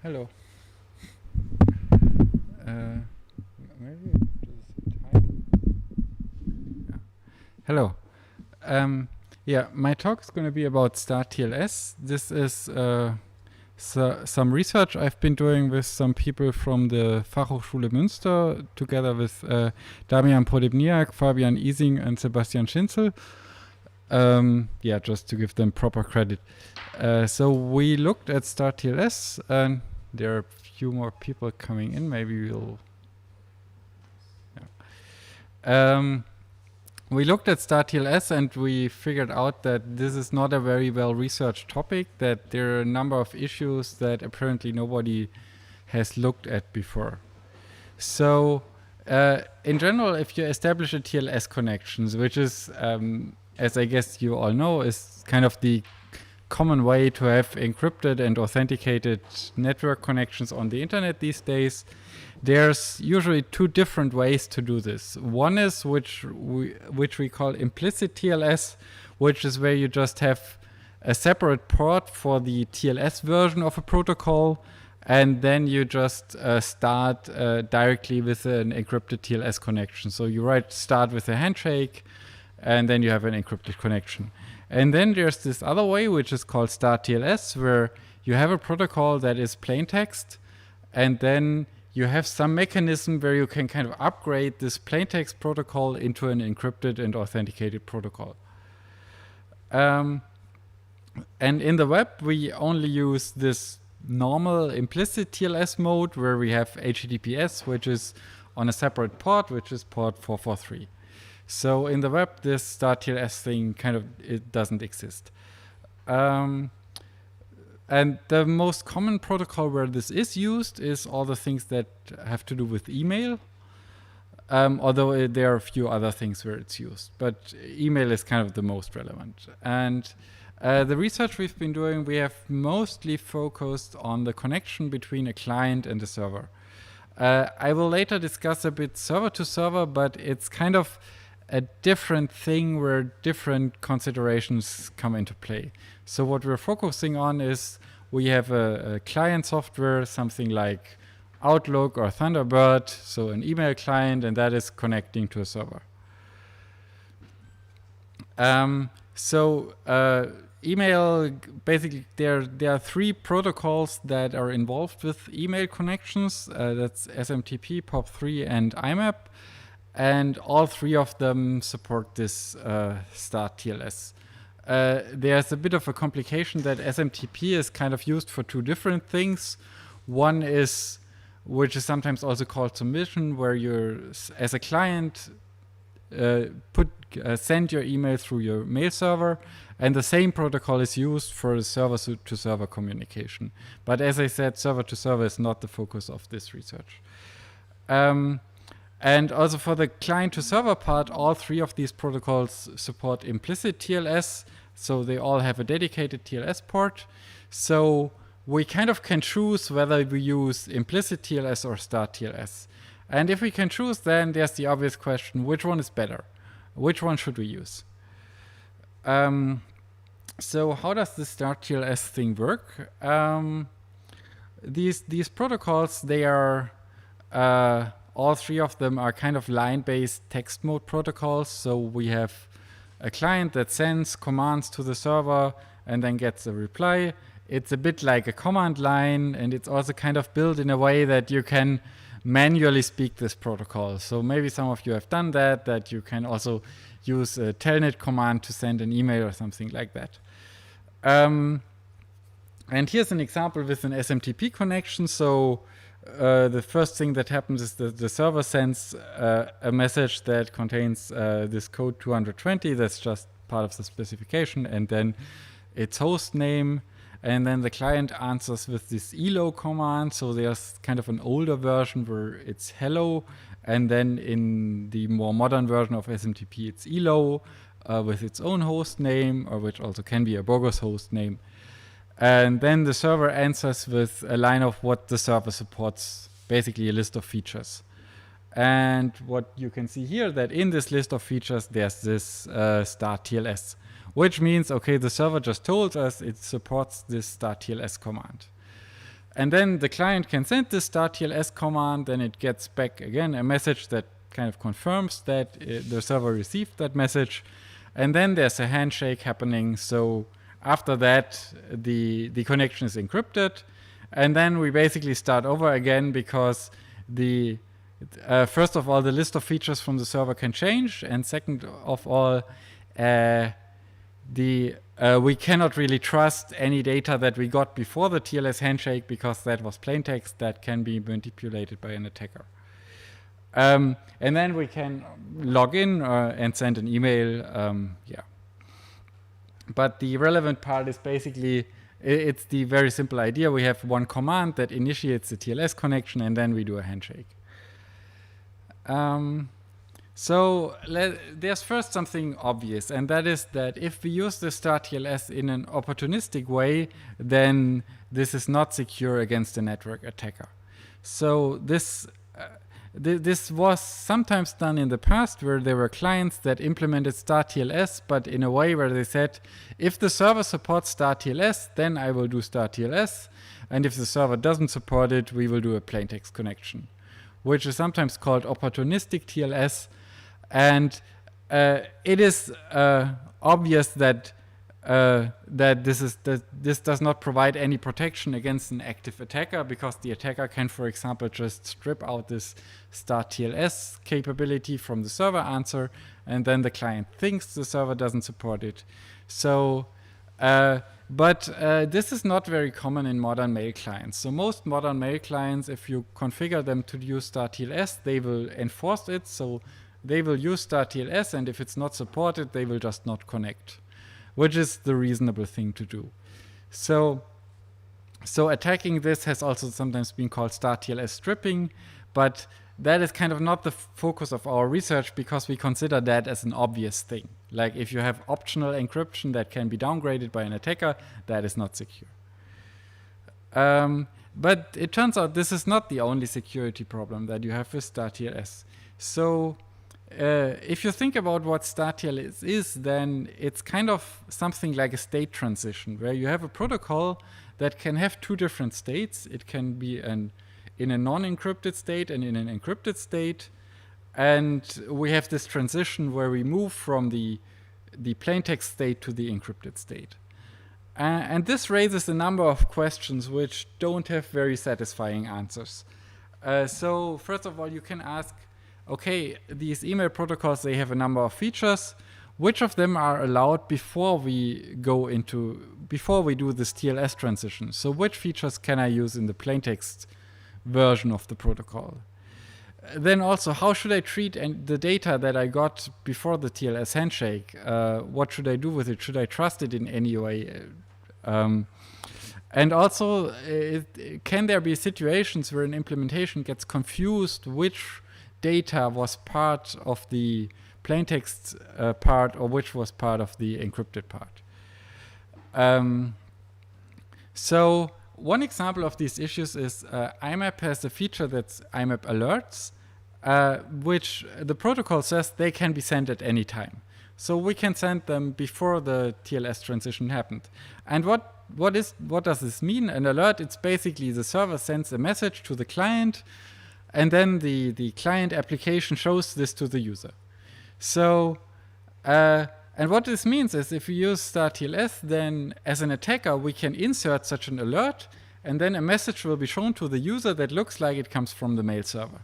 Hello. Maybe just time. Yeah. Hello. Yeah, my talk is going to be about STARTTLS. This is some research I've been doing with some people from the Fachhochschule Münster, together with Damian Podebniak, Fabian Ising, and Sebastian Schinzel. Yeah, just to give them proper credit. So we looked at STARTTLS, and there are a few more people coming in. Maybe we'll... Yeah. We looked at STARTTLS and we figured out that this is not a very well-researched topic, that there are a number of issues that apparently nobody has looked at before. So in general, if you establish a TLS connections, which is, as I guess you all know, is kind of the common way to have encrypted and authenticated network connections on the internet these days, there's usually two different ways to do this. One is which we call implicit TLS, which is where you just have a separate port for the TLS version of a protocol, and then you just start directly with an encrypted TLS connection. So you start with a handshake, and then you have an encrypted connection. And then there's this other way, which is called STARTTLS, where you have a protocol that is plain text, and then you have some mechanism where you can kind of upgrade this plaintext protocol into an encrypted and authenticated protocol. And in the web, we only use this normal implicit TLS mode where we have HTTPS, which is on a separate port, which is port 443. So in the web, this STARTTLS thing it doesn't exist. And the most common protocol where this is used is all the things that have to do with email, although there are a few other things where it's used. But email is kind of the most relevant. And the research we've been doing, we have mostly focused on the connection between a client and a server. I will later discuss a bit server to server, but it's kind of a different thing where different considerations come into play. So what we're focusing on is we have a client software, something like Outlook or Thunderbird, so an email client, and that is connecting to a server. Email, basically there are three protocols that are involved with email connections. That's SMTP, POP3, and Imap. And all three of them support this STARTTLS. There's a bit of a complication that SMTP is kind of used for two different things. One is, which is sometimes also called submission, where you're, as a client, send your email through your mail server, and the same protocol is used for the server-to-server communication. But as I said, server-to-server is not the focus of this research. And also for the client-to-server part, all three of these protocols support implicit TLS, so they all have a dedicated TLS port. So we kind of can choose whether we use implicit TLS or STARTTLS. And if we can choose, then there's the obvious question, which one is better? Which one should we use? So how does the STARTTLS thing work? These protocols, they are... all three of them are kind of line-based text mode protocols. So we have a client that sends commands to the server and then gets a reply. It's a bit like a command line, and it's also kind of built in a way that you can manually speak this protocol. So maybe some of you have done that you can also use a telnet command to send an email or something like that. And here's an example with an SMTP connection. So the first thing that happens is that the server sends a message that contains this code 220. That's just part of the specification, and then its host name. And then the client answers with this elo command. So there's kind of an older version where it's hello. And then in the more modern version of SMTP, it's elo with its own host name, or which also can be a bogus host name. And then the server answers with a line of what the server supports, basically a list of features. And what you can see here, that in this list of features, there's this STARTTLS, which means, okay, the server just told us it supports this STARTTLS command. And then the client can send this STARTTLS command, then it gets back again a message that kind of confirms that the server received that message. And then there's a handshake happening. So after that, the connection is encrypted. And then we basically start over again because first of all, the list of features from the server can change. And second of all, we cannot really trust any data that we got before the TLS handshake because that was plain text that can be manipulated by an attacker. And then we can log in and send an email. But the relevant part is basically, it's the very simple idea. We have one command that initiates the TLS connection, and then we do a handshake. So there's first something obvious, and that is that if we use the STARTTLS in an opportunistic way, then this is not secure against a network attacker. So this was sometimes done in the past where there were clients that implemented STARTTLS, but in a way where they said, if the server supports STARTTLS, then I will do STARTTLS, and if the server doesn't support it, we will do a plaintext connection, which is sometimes called opportunistic TLS. And it is obvious that this does not provide any protection against an active attacker, because the attacker can, for example, just strip out this STARTTLS capability from the server answer, and then the client thinks the server doesn't support it. So, but this is not very common in modern mail clients. So most modern mail clients, if you configure them to use STARTTLS, they will enforce it. So they will use STARTTLS, and if it's not supported, they will just not connect, which is the reasonable thing to do. So attacking this has also sometimes been called STARTTLS stripping, but that is kind of not the focus of our research because we consider that as an obvious thing. Like if you have optional encryption that can be downgraded by an attacker, that is not secure. But it turns out this is not the only security problem that you have with STARTTLS. So if you think about what STARTTLS is, then it's kind of something like a state transition, where you have a protocol that can have two different states. It can be in a non-encrypted state and in an encrypted state. And we have this transition where we move from the plaintext state to the encrypted state. And this raises a number of questions which don't have very satisfying answers. So first of all, you can ask, okay, these email protocols, they have a number of features. Which of them are allowed before we do this TLS transition? So which features can I use in the plaintext version of the protocol? Then also, how should I treat the data that I got before the TLS handshake? What should I do with it? Should I trust it in any way? And also, can there be situations where an implementation gets confused which data was part of the plaintext part or which was part of the encrypted part? So one example of these issues is Imap has a feature that's Imap Alerts, which the protocol says they can be sent at any time. So we can send them before the TLS transition happened. And what does this mean? An alert, it's basically the server sends a message to the client, and then the client application shows this to the user. So, and what this means is if we use STARTTLS, then as an attacker, we can insert such an alert, and then a message will be shown to the user that looks like it comes from the mail server,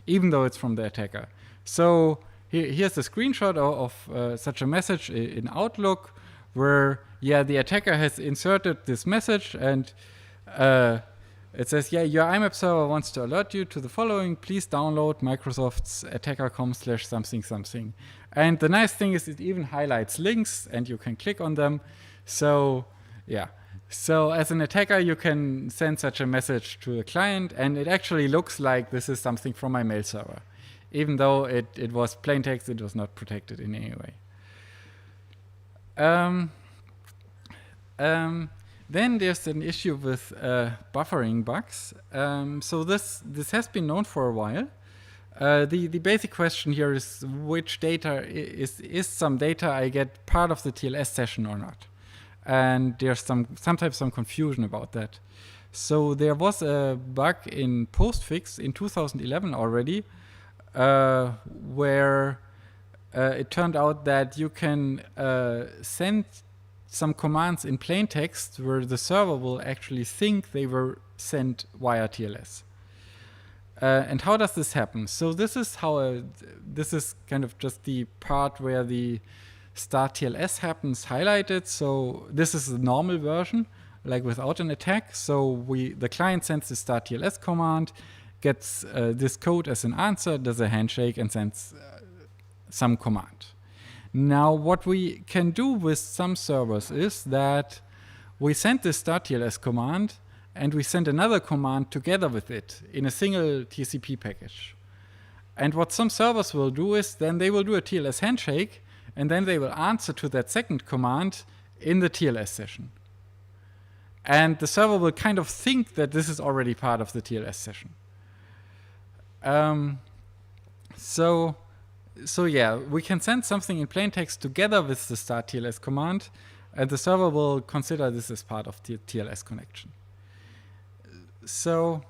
even though it's from the attacker. So here's a screenshot of such a message in Outlook where, the attacker has inserted this message, and it says, your Imap server wants to alert you to the following. Please download Microsoft's attacker.com/something something. And the nice thing is it even highlights links, and you can click on them. So, So as an attacker, you can send such a message to a client, and it actually looks like this is something from my mail server. Even though it was plain text, it was not protected in any way. Then there's an issue with buffering bugs. So this has been known for a while. The basic question here is which data is some data I get part of the TLS session or not? And there's sometimes some confusion about that. So there was a bug in Postfix in 2011 already, where it turned out that you can send some commands in plain text where the server will actually think they were sent via TLS. And how does this happen? So this is how this is kind of just the part where the STARTTLS happens highlighted. So this is the normal version, like without an attack. So the client sends the STARTTLS command, gets this code as an answer, does a handshake, and sends some command. Now, what we can do with some servers is that we send this STARTTLS command and we send another command together with it in a single TCP package. And what some servers will do is then they will do a TLS handshake and then they will answer to that second command in the TLS session. And the server will kind of think that this is already part of the TLS session. So yeah, we can send something in plain text together with the STARTTLS command, and the server will consider this as part of the TLS connection. So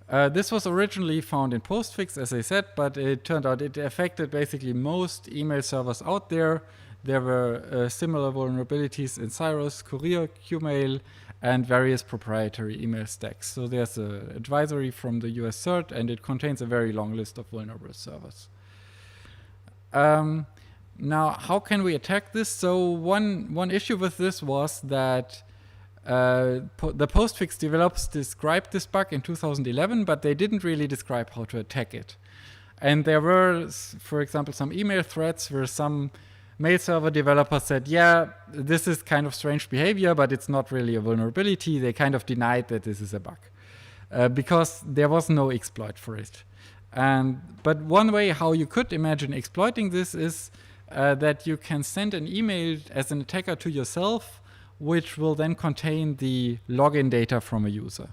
this was originally found in Postfix, as I said, but it turned out it affected basically most email servers out there. There were similar vulnerabilities in Cyrus, Courier, Qmail, and various proprietary email stacks. So there's an advisory from the US CERT, and it contains a very long list of vulnerable servers. Now, how can we attack this? So one issue with this was that the Postfix developers described this bug in 2011, but they didn't really describe how to attack it. And there were, for example, some email threads where some mail server developers said, yeah, this is kind of strange behavior, but it's not really a vulnerability. They kind of denied that this is a bug because there was no exploit for it. But one way how you could imagine exploiting this is that you can send an email as an attacker to yourself, which will then contain the login data from a user.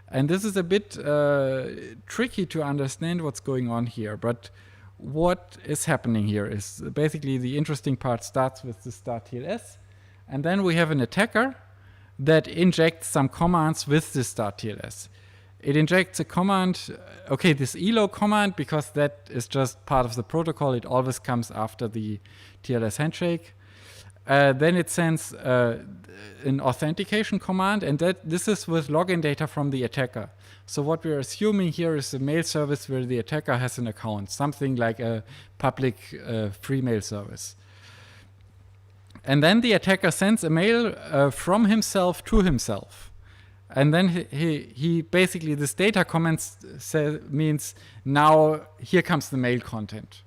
And this is a bit tricky to understand what's going on here. But what is happening here is basically the interesting part starts with the STARTTLS. And then we have an attacker that injects some commands with the STARTTLS. It injects a command, okay, this elo command, because that is just part of the protocol. It always comes after the TLS handshake. Then it sends an authentication command, and this is with login data from the attacker. So what we're assuming here is a mail service where the attacker has an account, something like a public free mail service. And then the attacker sends a mail from himself to himself. And then he basically, this data comment means now here comes the mail content.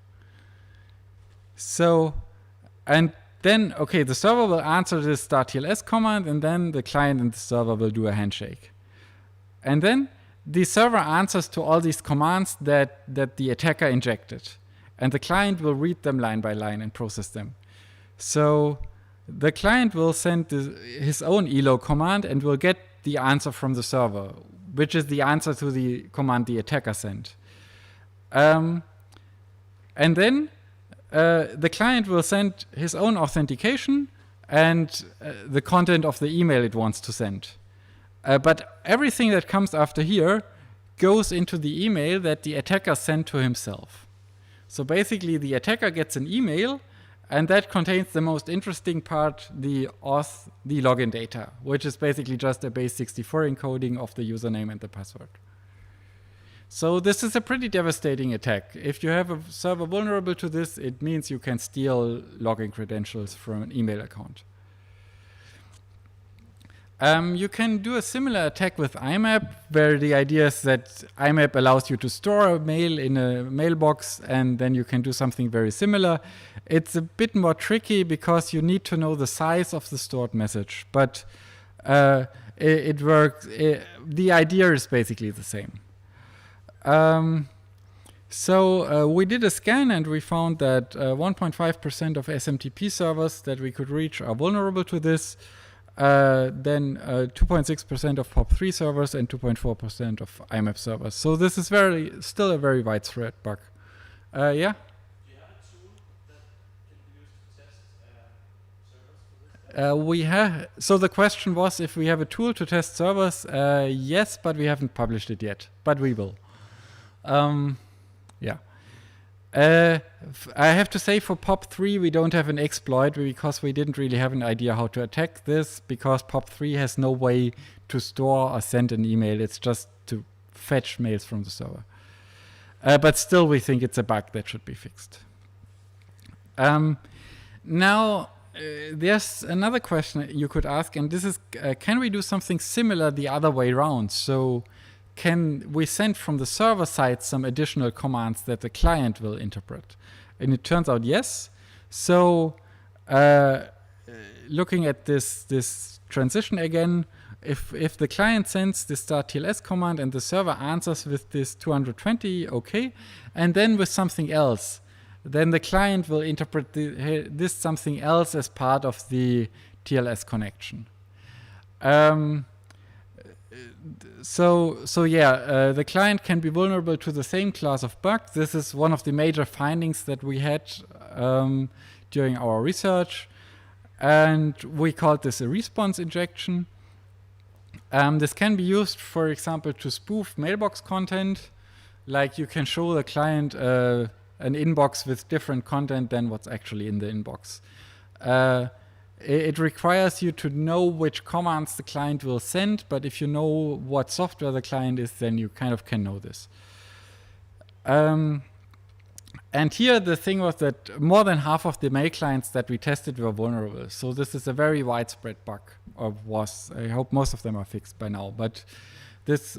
So, and then, okay, the server will answer this STARTTLS command, and then the client and the server will do a handshake. And then the server answers to all these commands that the attacker injected. And the client will read them line by line and process them. So the client will send his own elo command and will get the answer from the server, which is the answer to the command the attacker sent. And then the client will send his own authentication and the content of the email it wants to send. But everything that comes after here goes into the email that the attacker sent to himself. So basically, the attacker gets an email, and that contains the most interesting part, the login data, which is basically just a base 64 encoding of the username and the password. So this is a pretty devastating attack. If you have a server vulnerable to this, it means you can steal login credentials from an email account. You can do a similar attack with Imap, where the idea is that Imap allows you to store a mail in a mailbox, and then you can do something very similar. It's a bit more tricky because you need to know the size of the stored message, but it works. The idea is basically the same. So we did a scan, and we found that 1.5% of SMTP servers that we could reach are vulnerable to this. Then 2.6% of POP3 servers and 2.4% of IMAP servers. So this is still a very widespread bug. Yeah? Do you have a tool that can be used to test servers for this? So the question was if we have a tool to test servers. Yes, but we haven't published it yet, but we will. Yeah. I have to say for POP3 we don't have an exploit because we didn't really have an idea how to attack this, because POP3 has no way to store or send an email. It's just to fetch mails from the server. But still we think it's a bug that should be fixed. Now, there's another question you could ask, and this is, can we do something similar the other way around? So can we send from the server side some additional commands that the client will interpret? And it turns out yes. So looking at this transition again, if the client sends the STARTTLS command and the server answers with this 220, okay, and then with something else, then the client will interpret this something else as part of the TLS connection. So yeah, the client can be vulnerable to the same class of bug. This is one of the major findings that we had during our research, and we called this a response injection. This can be used, for example, to spoof mailbox content. Like you can show the client an inbox with different content than what's actually in the inbox. It requires you to know which commands the client will send, but if you know what software the client is, then you kind of can know this. And here the thing was that more than half of the mail clients that we tested were vulnerable. So this is a very widespread bug, or was. I hope most of them are fixed by now, but this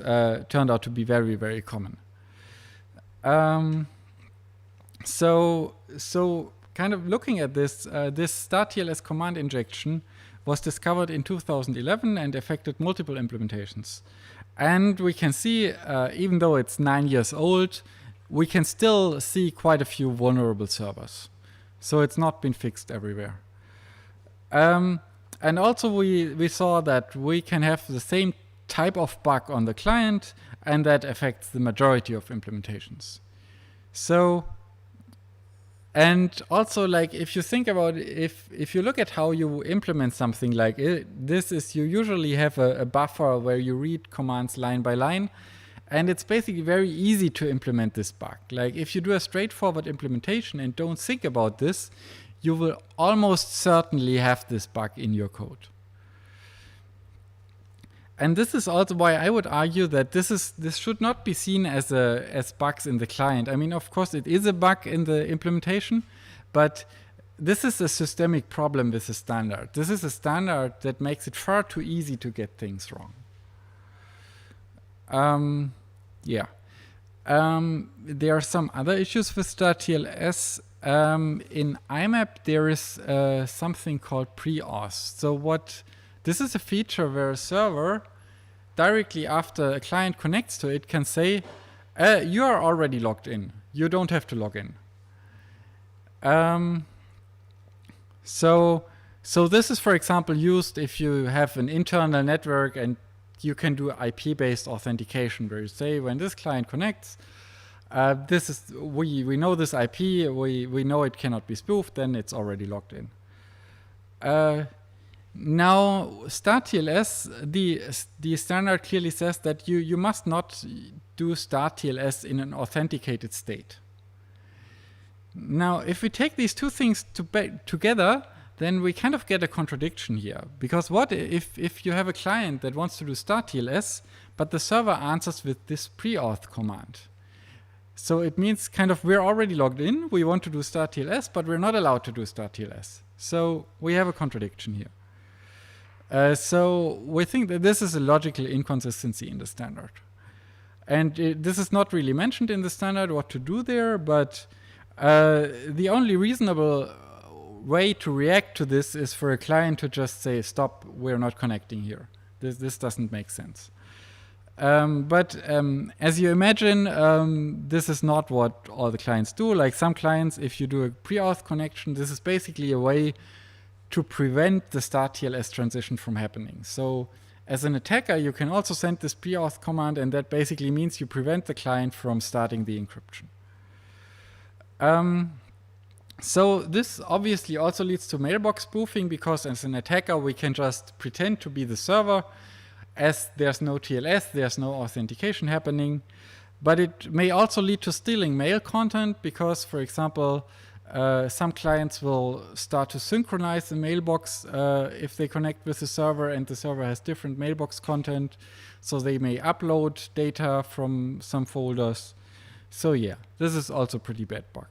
turned out to be very, very common. So kind of looking at this, this STARTTLS command injection was discovered in 2011 and affected multiple implementations. And we can see, even though it's 9 years old, we can still see quite a few vulnerable servers. So it's not been fixed everywhere. And also we saw that we can have the same type of bug on the client, and that affects the majority of implementations. So, and also, like, if you think about it, if you look at how you implement something like this, is you usually have a buffer where you read commands line by line, and it's basically very easy to implement this bug. Like, if you do a straightforward implementation and don't think about this, you will almost certainly have this bug in your code. And this is also why I would argue that this should not be seen as bugs in the client. I mean, of course, it is a bug in the implementation, but this is a systemic problem with the standard. This is a standard that makes it far too easy to get things wrong. Yeah. There are some other issues with STARTTLS. In Imap, there is something called pre-auth. So this is a feature where a server, directly after a client connects to it, can say, you are already logged in. You don't have to log in. So this is, for example, used if you have an internal network and you can do IP-based authentication, where you say, when this client connects, we know this IP, we know it cannot be spoofed, then it's already logged in. Now, STARTTLS, the standard clearly says that you must not do STARTTLS in an authenticated state. Now, if we take these two things together, then we kind of get a contradiction here. Because what if you have a client that wants to do STARTTLS, but the server answers with this pre-auth command? So it means kind of we're already logged in, we want to do STARTTLS, but we're not allowed to do STARTTLS. So we have a contradiction here. So we think that this is a logical inconsistency in the standard. And this is not really mentioned in the standard what to do there, but the only reasonable way to react to this is for a client to just say, stop, we're not connecting here. This doesn't make sense. But as you imagine, this is not what all the clients do. Like some clients, if you do a pre-auth connection, this is basically a way to prevent the STARTTLS transition from happening. So as an attacker, you can also send this pre-auth command, and that basically means you prevent the client from starting the encryption. So this obviously also leads to mailbox spoofing, because as an attacker we can just pretend to be the server, as there's no TLS, there's no authentication happening. But it may also lead to stealing mail content, because, for example, some clients will start to synchronize the mailbox if they connect with the server, and the server has different mailbox content. So they may upload data from some folders. So yeah, this is also a pretty bad bug.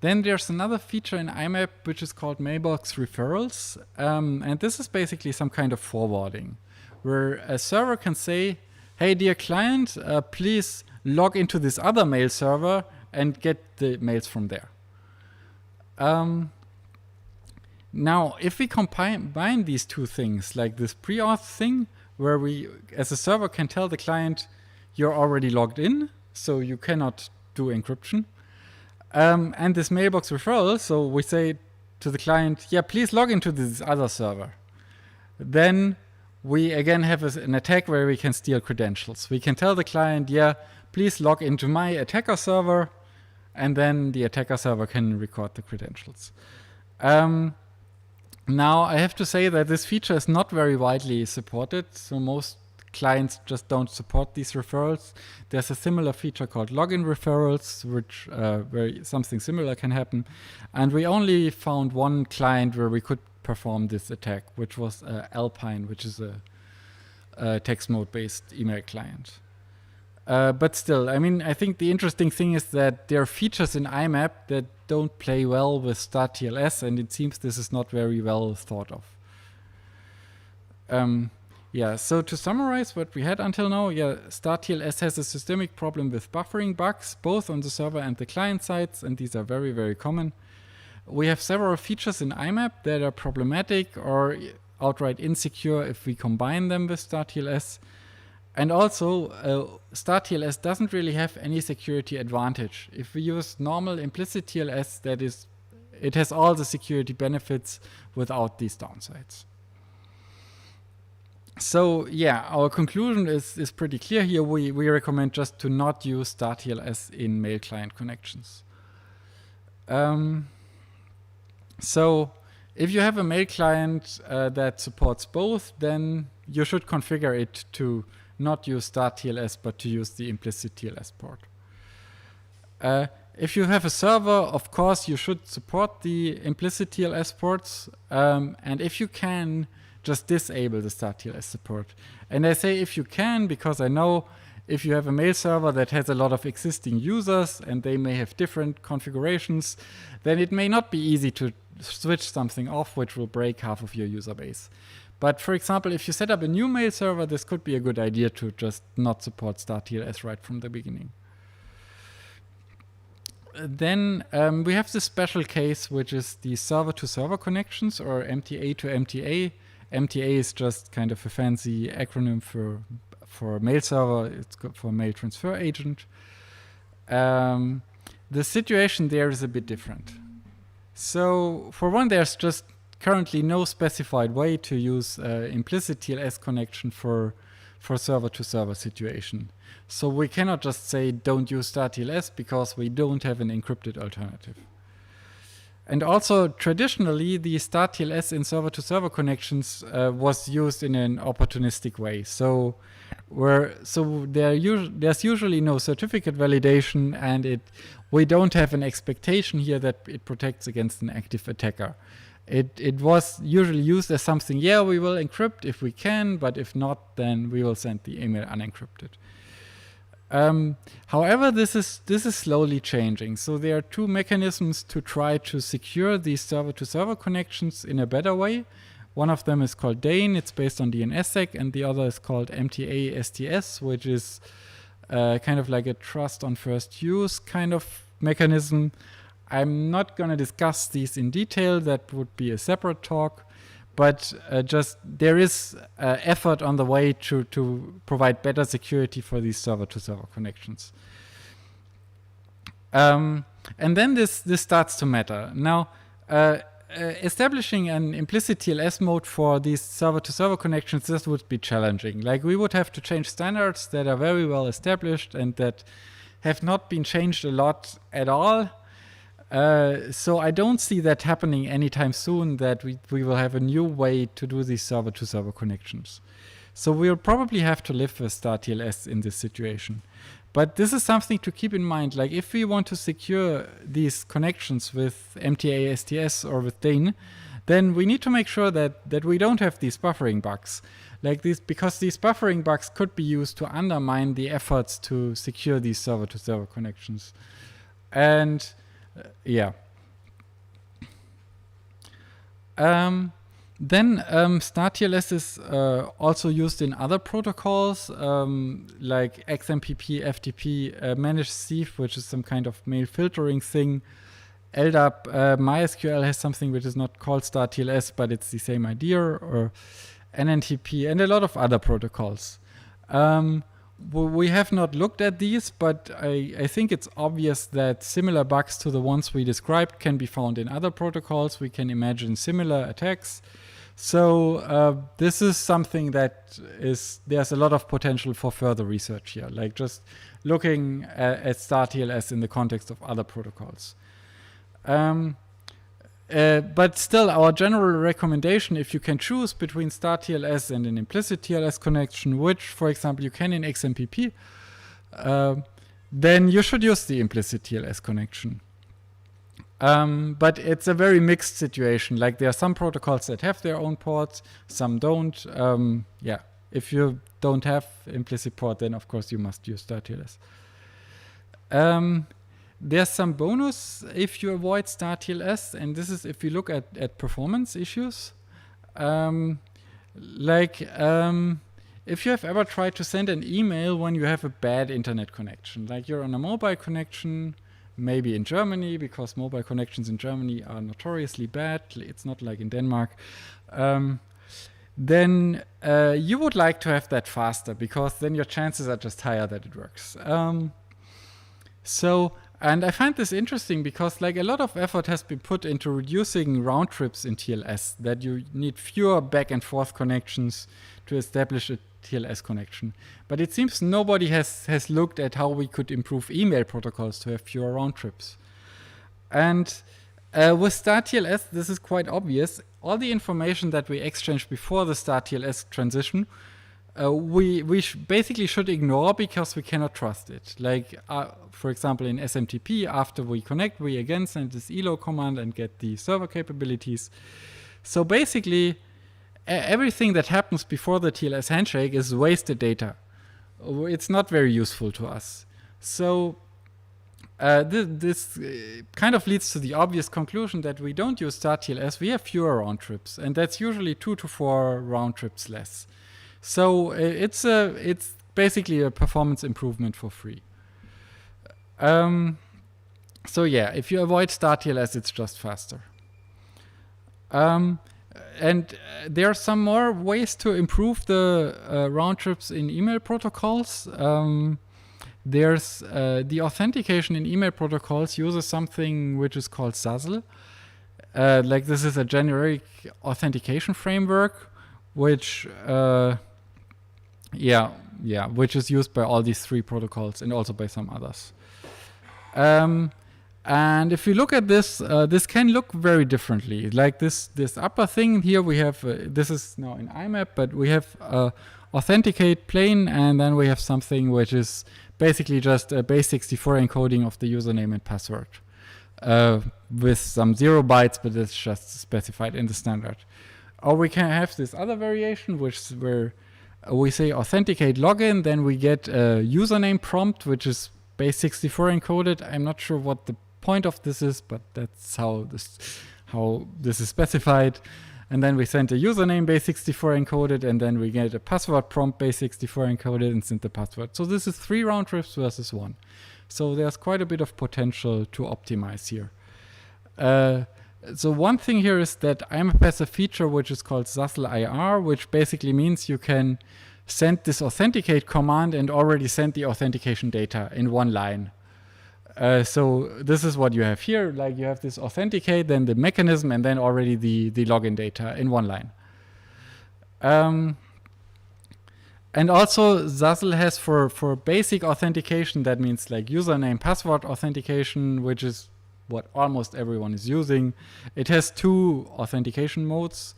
Then there's another feature in Imap which is called Mailbox Referrals. And this is basically some kind of forwarding, where a server can say, hey, dear client, please log into this other mail server and get the mails from there. Now, if we combine these two things, like this pre-auth thing, where we, as a server, can tell the client, you're already logged in, so you cannot do encryption. And this mailbox referral, so we say to the client, yeah, please log into this other server. Then we again have an attack where we can steal credentials. We can tell the client, yeah, please log into my attacker server, and then the attacker server can record the credentials. Now, I have to say that this feature is not very widely supported, so most clients just don't support these referrals. There's a similar feature called login referrals, which where something similar can happen. And we only found one client where we could perform this attack, which was Alpine, which is a text mode-based email client. But still, I mean, I think the interesting thing is that there are features in Imap that don't play well with STARTTLS, and it seems this is not very well thought of. Yeah, so to summarize what we had until now, yeah, STARTTLS has a systemic problem with buffering bugs, both on the server and the client sides, and these are very, very common. We have several features in Imap that are problematic or outright insecure if we combine them with STARTTLS. And also, STARTTLS doesn't really have any security advantage. If we use normal implicit TLS, that is, it has all the security benefits without these downsides. So yeah, our conclusion is pretty clear here. We recommend just to not use STARTTLS in mail client connections. So if you have a mail client that supports both, then you should configure it to not use STARTTLS, but to use the implicit TLS port. If you have a server, of course, you should support the implicit TLS ports. And if you can, just disable the STARTTLS support. And I say if you can, because I know if you have a mail server that has a lot of existing users and they may have different configurations, then it may not be easy to switch something off, which will break half of your user base. But for example, if you set up a new mail server, this could be a good idea to just not support STARTTLS right from the beginning. Then we have this special case, which is the server-to-server connections, or MTA to MTA. MTA is just kind of a fancy acronym for mail server. It's good for mail transfer agent. The situation there is a bit different. So for one, there's just currently no specified way to use implicit TLS connection for server-to-server situation. So we cannot just say don't use STARTTLS because we don't have an encrypted alternative. And also, traditionally, the STARTTLS in server-to-server connections was used in an opportunistic way. So there's usually no certificate validation, and we don't have an expectation here that it protects against an active attacker. It was usually used as something, yeah, we will encrypt if we can, but if not, then we will send the email unencrypted. However, this is slowly changing. So there are two mechanisms to try to secure these server-to-server connections in a better way. One of them is called DANE, it's based on DNSSEC, and the other is called MTA STS, which is kind of like a trust on first use kind of mechanism. I'm not going to discuss these in detail, that would be a separate talk. But just there is effort on the way to provide better security for these server-to-server connections. And then this starts to matter. Now, establishing an implicit TLS mode for these server-to-server connections, this would be challenging. Like, we would have to change standards that are very well established and that have not been changed a lot at all. So I don't see that happening anytime soon, that we will have a new way to do these server-to-server connections. So we'll probably have to live with STARTTLS in this situation. But this is something to keep in mind. Like if we want to secure these connections with MTA STS or with DANE, then we need to make sure that we don't have these buffering bugs. Like these, because these buffering bugs could be used to undermine the efforts to secure these server-to-server connections. And yeah. Then STARTTLS is also used in other protocols like XMPP, FTP, Managed Thief, which is some kind of mail filtering thing. LDAP, MySQL has something which is not called STARTTLS, but it's the same idea, or NNTP, and a lot of other protocols. We have not looked at these, but I think it's obvious that similar bugs to the ones we described can be found in other protocols. We can imagine similar attacks. So this is something that there's a lot of potential for further research here, like just looking at STARTTLS in the context of other protocols. But still, our general recommendation, if you can choose between STARTTLS and an implicit TLS connection, which, for example, you can in XMPP, then you should use the implicit TLS connection. But it's a very mixed situation. Like there are some protocols that have their own ports, some don't. Yeah, if you don't have implicit port, then of course you must use STARTTLS. There's some bonus if you avoid STARTTLS, and this is if you look at performance issues. If you have ever tried to send an email when you have a bad internet connection, like you're on a mobile connection, maybe in Germany, because mobile connections in Germany are notoriously bad. It's not like in Denmark. Then you would like to have that faster, because then your chances are just higher that it works. And I find this interesting because like a lot of effort has been put into reducing round trips in TLS, that you need fewer back and forth connections to establish a TLS connection. But it seems nobody has looked at how we could improve email protocols to have fewer round trips. And with STARTTLS, this is quite obvious. All the information that we exchanged before the STARTTLS transition, we basically should ignore because we cannot trust it. Like, for example, in SMTP, after we connect, we again send this elo command and get the server capabilities. So basically, everything that happens before the TLS handshake is wasted data. It's not very useful to us. So this kind of leads to the obvious conclusion that we don't use STARTTLS, we have fewer round trips, and that's usually 2 to 4 round trips less. So it's basically a performance improvement for free. So yeah, if you avoid STARTTLS, it's just faster. And there are some more ways to improve the round trips in email protocols. There's the authentication in email protocols uses something which is called SASL. Like this is a generic authentication framework, which which is used by all these 3 protocols and also by some others. And if you look at this, this can look very differently. Like this upper thing here, we have, this is now in Imap, but we have authenticate plain, and then we have something which is basically just a base 64 encoding of the username and password with some 0 bytes, but it's just specified in the standard. Or we can have this other variation, where we say authenticate login, then we get a username prompt, which is base 64 encoded. I'm not sure what the point of this is, but that's how this is specified. And then we send a username base 64 encoded, and then we get a password prompt base 64 encoded and send the password. So this is 3 round trips versus 1. So there's quite a bit of potential to optimize here. So one thing here is that Imap has a feature which is called SASL IR, which basically means you can send this authenticate command and already send the authentication data in one line. So this is what you have here. Like you have this authenticate, then the mechanism, and then already the login data in one line. And also SASL has for basic authentication, that means like username password authentication, which is what almost everyone is using. It has two authentication modes,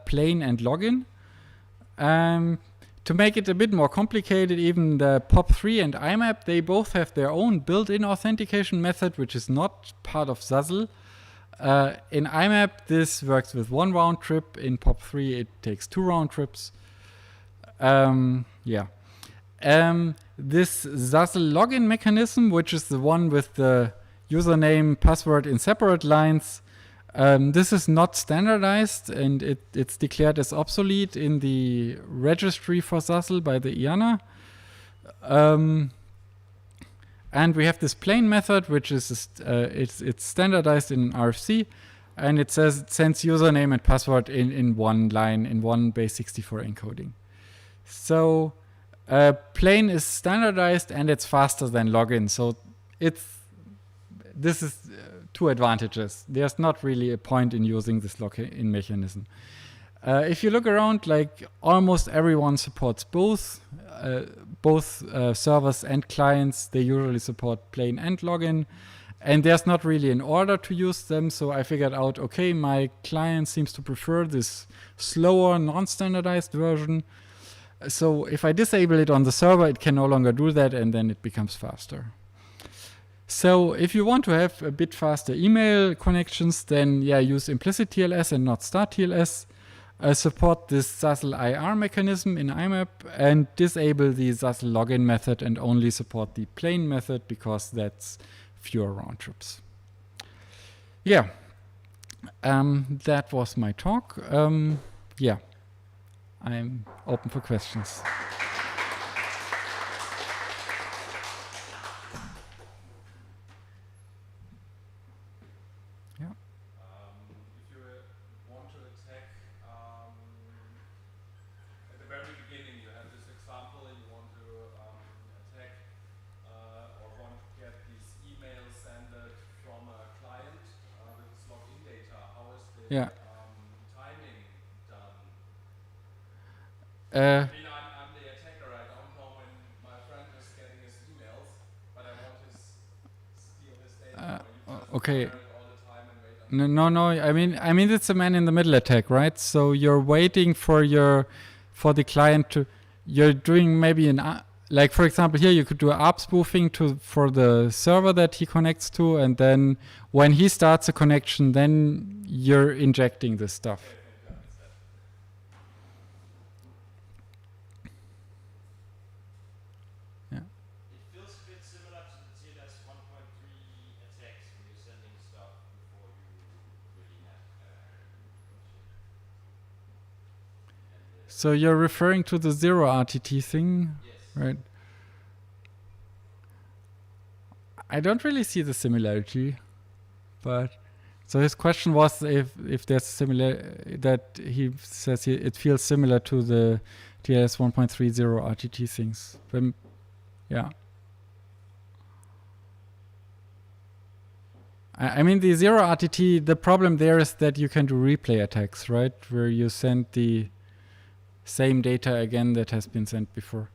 plain and login. To make it a bit more complicated, even the POP3 and Imap, they both have their own built-in authentication method, which is not part of STARTTLS. In Imap, this works with 1 round trip. In POP3, it takes 2 round trips. This STARTTLS login mechanism, which is the one with the username, password in separate lines, this is not standardized, and it's declared as obsolete in the registry for STARTTLS by the IANA. And we have this plain method, which is it's standardized in RFC, and it says it sends username and password in one line, in one base64 encoding. So plain is standardized and it's faster than login. So this is two advantages. There's not really a point in using this login mechanism. If you look around, like almost everyone supports both servers and clients. They usually support plain and login, and there's not really an order to use them. So I figured out, okay, my client seems to prefer this slower, non-standardized version. So if I disable it on the server, it can no longer do that, and then it becomes faster. So if you want to have a bit faster email connections, then use Implicit Tls and not StarTLS. Support this STARTTLS IR mechanism in Imap, and disable the STARTTLS login method and only support the plain method, because that's fewer round trips. That was my talk. I'm open for questions. Timing done? I mean, I'm the attacker. I don't know when my friend is getting his emails, but I want to steal his data. Okay. All the time and wait. No. I mean, it's a man-in-the-middle attack, right? So you're waiting for the client to. You're doing maybe like, for example, here you could do ARP spoofing for the server that he connects to, and then when he starts a connection, then you're injecting this stuff. It feels a bit similar to the TLS 1.3 attacks when you're sending stuff before you really have. So you're referring to the 0 RTT thing? Yes. Right. I don't really see the similarity, but so his question was if there's similar, that he says it feels similar to the TLS 1.30 RTT things. I mean, the 0 RTT, the problem there is that you can do replay attacks, right? Where you send the same data again that has been sent before.